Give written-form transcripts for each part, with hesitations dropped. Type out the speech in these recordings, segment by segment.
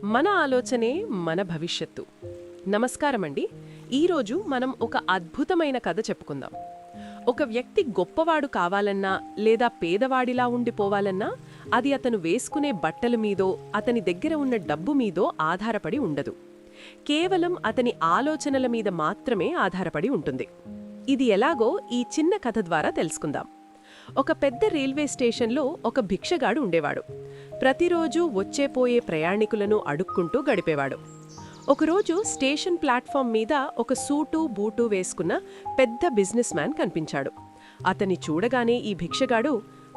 మన ఆలోచనే మన భవిష్యత్తు. నమస్కారమండి. ఈరోజు మనం ఒక అద్భుతమైన కథ చెప్పుకుందాం. ఒక వ్యక్తి గొప్పవాడు కావాలన్నా లేదా పేదవాడిలా ఉండిపోవాలన్నా అది అతను వేసుకునే బట్టల మీదో అతని దగ్గర ఉన్న డబ్బు మీదో ఆధారపడి ఉండదు. కేవలం అతని ఆలోచనల మీద మాత్రమే ఆధారపడి ఉంటుంది. ఇది ఎలాగో ఈ చిన్న కథ ద్వారా తెలుసుకుందాం. ఒక పెద్ద రైల్వే స్టేషన్లో ఒక భిక్షగాడు ఉండేవాడు. ప్రతిరోజూ వచ్చేపోయే ప్రయాణికులను అడుక్కుంటూ గడిపేవాడు. ఒకరోజు స్టేషన్ ప్లాట్ఫామ్ మీద ఒక సూటు బూటు వేసుకున్న పెద్ద బిజినెస్ మ్యాన్ కనిపించాడు. అతన్ని చూడగానే ఈ భిక్షగాడు,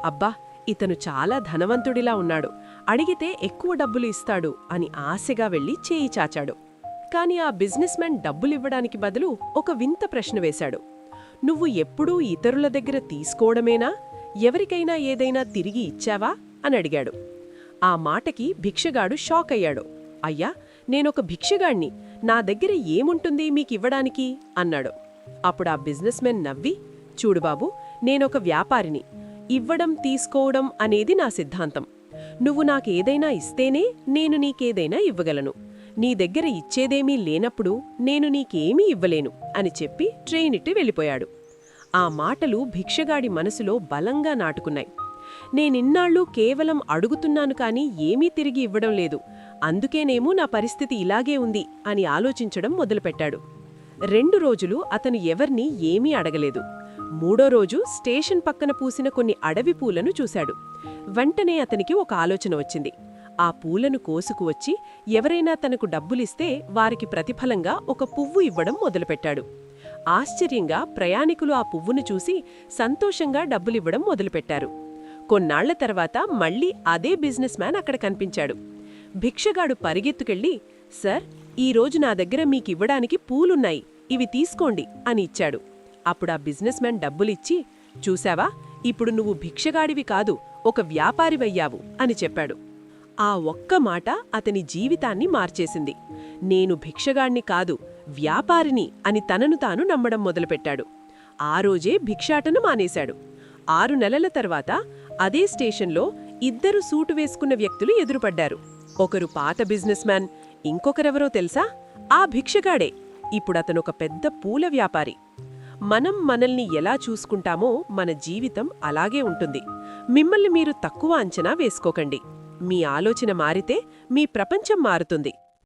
అబ్బా, ఇతను చాలా ధనవంతుడిలా ఉన్నాడు, అడిగితే ఎక్కువ డబ్బులు ఇస్తాడు అని ఆశగా వెళ్లి చేయి చాచాడు. కాని ఆ బిజినెస్ మ్యాన్ డబ్బులివ్వడానికి బదులు ఒక వింత ప్రశ్న వేశాడు. నువ్వు ఎప్పుడూ ఇతరుల దగ్గర తీసుకోవడమేనా, ఎవరికైనా ఏదైనా తిరిగి ఇచ్చావా అని అడిగాడు. ఆ మాటకి భిక్షగాడు షాక్ అయ్యాడు. అయ్యా, నేనొక భిక్షగాణ్ణి, నా దగ్గర ఏముంటుంది మీకివ్వడానికి అన్నాడు. అప్పుడు ఆ బిజినెస్ మెన్ నవ్వి, చూడు బాబు, నేనొక వ్యాపారిని, ఇవ్వడం తీసుకోవడం అనేది నా సిద్ధాంతం. నువ్వు నాకేదైనా ఇస్తేనే నేను నీకేదైనా ఇవ్వగలను. నీ దగ్గర ఇచ్చేదేమీ లేనప్పుడు నేను నీకేమీ ఇవ్వలేను అని చెప్పి ట్రైనిట్టి వెళ్ళిపోయాడు. ఆ మాటలు భిక్షగాడి మనసులో బలంగా నాటుకున్నాయి. నేనిన్నాళ్ళు కేవలం అడుగుతున్నాను కాని ఏమీ తిరిగి ఇవ్వడం లేదు, అందుకేనేమో నా పరిస్థితి ఇలాగే ఉంది అని ఆలోచించడం మొదలుపెట్టాడు. 2 రోజులు అతను ఎవర్నీ ఏమీ అడగలేదు. 3వ రోజు స్టేషన్ పక్కన పూసిన కొన్ని అడవి పూలను చూశాడు. వెంటనే అతనికి ఒక ఆలోచన వచ్చింది. ఆ పూలను కోసుకువచ్చి ఎవరైనా తనకు డబ్బులిస్తే వారికి ప్రతిఫలంగా ఒక పువ్వు ఇవ్వడం మొదలుపెట్టాడు. ఆశ్చర్యంగా ప్రయాణికులు ఆ పువ్వును చూసి సంతోషంగా డబ్బులివ్వడం మొదలుపెట్టారు. కొన్నాళ్ల తర్వాత మళ్లీ అదే బిజినెస్ మ్యాన్ అక్కడ కనిపించాడు. భిక్షగాడు పరిగెత్తుకెళ్ళి, సార్, ఈరోజు నా దగ్గర మీకివ్వడానికి పూలున్నాయి, ఇవి తీసుకోండి అని ఇచ్చాడు. అప్పుడు ఆ బిజినెస్ మ్యాన్ డబ్బులిచ్చి, చూశావా, ఇప్పుడు నువ్వు భిక్షగాడివి కాదు, ఒక వ్యాపారివయ్యావు అని చెప్పాడు. ఆ ఒక్క మాట అతని జీవితాన్ని మార్చేసింది. నేను భిక్షగాణ్ణి కాదు, వ్యాపారిని అని తనను తాను నమ్మడం మొదలుపెట్టాడు. ఆ రోజే భిక్షాటన మానేశాడు. 6 నెలల తర్వాత అదే స్టేషన్లో 2 సూటు వేసుకున్న వ్యక్తులు ఎదురుపడ్డారు. ఒకరు పాత బిజినెస్ మ్యాన్, ఇంకొకరెవరో తెలుసా? ఆ భిక్షగాడే. ఇప్పుడతనొక పెద్ద పూల వ్యాపారి. మనం మనల్ని ఎలా చూసుకుంటామో మన జీవితం అలాగే ఉంటుంది. మిమ్మల్ని మీరు తక్కువ అంచనా వేసుకోకండి. మీ ఆలోచన మారితే మీ ప్రపంచం మారుతుంది.